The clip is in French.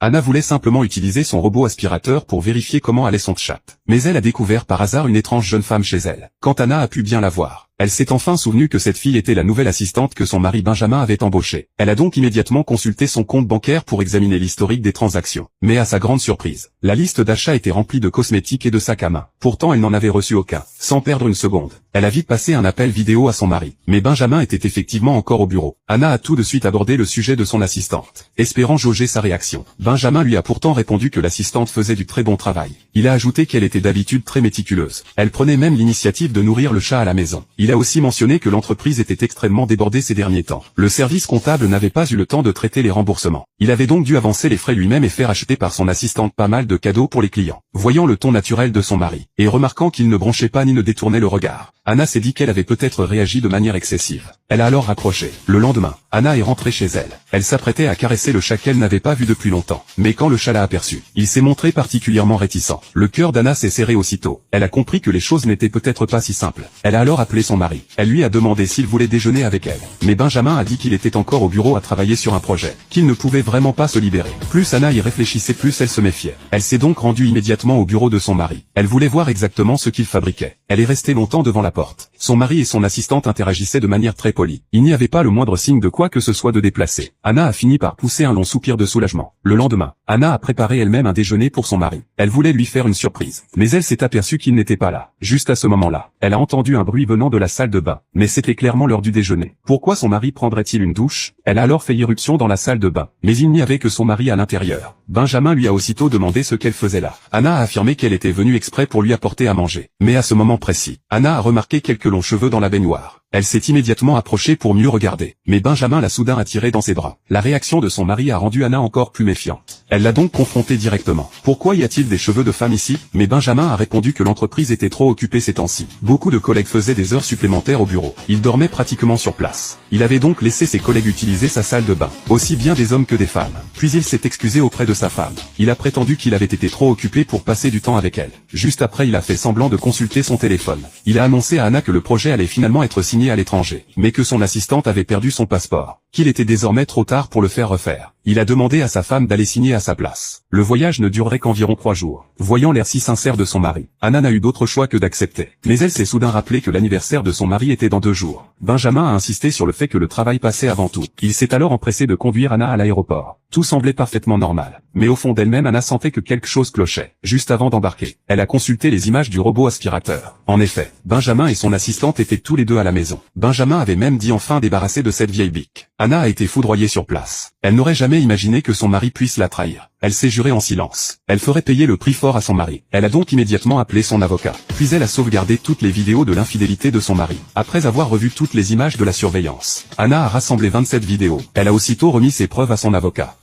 Anna voulait simplement utiliser son robot aspirateur pour vérifier comment allait son chat. Mais elle a découvert par hasard une étrange jeune femme chez elle. Quand Anna a pu bien la voir, elle s'est enfin souvenue que cette fille était la nouvelle assistante que son mari Benjamin avait embauchée. Elle a donc immédiatement consulté son compte bancaire pour examiner l'historique des transactions. Mais à sa grande surprise, la liste d'achats était remplie de cosmétiques et de sacs à main. Pourtant elle n'en avait reçu aucun. Sans perdre une seconde, elle a vite passé un appel vidéo à son mari. Mais Benjamin était effectivement encore au bureau. Anna a tout de suite abordé le sujet de son assistante, espérant jauger sa réaction. Benjamin lui a pourtant répondu que l'assistante faisait du très bon travail. Il a ajouté qu'elle était d'habitude très méticuleuse. Elle prenait même l'initiative de nourrir le chat à la maison. Il a aussi mentionné que l'entreprise était extrêmement débordée ces derniers temps. Le service comptable n'avait pas eu le temps de traiter les remboursements. Il avait donc dû avancer les frais lui-même et faire acheter par son assistante pas mal de cadeaux pour les clients. Voyant le ton naturel de son mari, et remarquant qu'il ne bronchait pas ni ne détournait le regard, Anna s'est dit qu'elle avait peut-être réagi de manière excessive. Elle a alors raccroché. Le lendemain, Anna est rentrée chez elle. Elle s'apprêtait à caresser le chat qu'elle n'avait pas vu depuis longtemps. Mais quand le chat l'a aperçu, il s'est montré particulièrement réticent. Le cœur d'Anna s'est serré aussitôt. Elle a compris que les choses n'étaient peut-être pas si simples. Elle a alors appelé son mari. Elle lui a demandé s'il voulait déjeuner avec elle. Mais Benjamin a dit qu'il était encore au bureau à travailler sur un projet, qu'il ne pouvait vraiment pas se libérer. Plus Anna y réfléchissait, plus elle se méfiait. Elle s'est donc rendue immédiatement au bureau de son mari. Elle voulait voir exactement ce qu'il fabriquait. Elle est restée longtemps devant la porte. Son mari et son assistante interagissaient de manière très polie. Il n'y avait pas le moindre signe de quoi que ce soit de déplacé. Anna a fini par pousser un long soupir de soulagement. Le lendemain, Anna a préparé elle-même un déjeuner pour son mari. Elle voulait lui faire une surprise. Mais elle s'est aperçue qu'il n'était pas là. Juste à ce moment-là, elle a entendu un bruit venant de la salle de bain. Mais c'était clairement l'heure du déjeuner. Pourquoi son mari prendrait-il une douche? Elle a alors fait irruption dans la salle de bain. Mais il n'y avait que son mari à l'intérieur. Benjamin lui a aussitôt demandé ce qu'elle faisait là. Anna a affirmé qu'elle était venue exprès pour lui apporter à manger. Mais à ce moment précis, Anna a remarqué quelques longs cheveux dans la baignoire. Elle s'est immédiatement approchée pour mieux regarder. Mais Benjamin l'a soudain attirée dans ses bras. La réaction de son mari a rendu Anna encore plus méfiante. Elle l'a donc confrontée directement. Pourquoi y a-t-il des cheveux de femme ici? Mais Benjamin a répondu que l'entreprise était trop occupée ces temps-ci. Beaucoup de collègues faisaient des heures supplémentaires au bureau. Ils dormaient pratiquement sur place. Il avait donc laissé ses collègues utiliser sa salle de bain, aussi bien des hommes que des femmes. Puis il s'est excusé auprès de sa femme. Il a prétendu qu'il avait été trop occupé pour passer du temps avec elle. Juste après, il a fait semblant de consulter son téléphone. Il a annoncé à Anna que le projet allait finalement être signé à l'étranger, mais que son assistante avait perdu son passeport, qu'il était désormais trop tard pour le faire refaire. Il a demandé à sa femme d'aller signer à sa place. Le voyage ne durerait qu'environ 3 jours. Voyant l'air si sincère de son mari, Anna n'a eu d'autre choix que d'accepter. Mais elle s'est soudain rappelé que l'anniversaire de son mari était dans 2 jours. Benjamin a insisté sur le fait que le travail passait avant tout. Il s'est alors empressé de conduire Anna à l'aéroport. Tout semblait parfaitement normal. Mais au fond d'elle-même, Anna sentait que quelque chose clochait. Juste avant d'embarquer, elle a consulté les images du robot aspirateur. En effet, Benjamin et son assistante étaient tous les deux à la maison. Benjamin avait même dit enfin débarrasser de cette vieille bique. Anna a été foudroyée sur place. Elle n'aurait jamais imaginé que son mari puisse la trahir. Elle s'est jurée en silence. Elle ferait payer le prix fort à son mari. Elle a donc immédiatement appelé son avocat. Puis elle a sauvegardé toutes les vidéos de l'infidélité de son mari. Après avoir revu toutes les images de la surveillance, Anna a rassemblé 27 vidéos. Elle a aussitôt remis ses preuves à son avocat.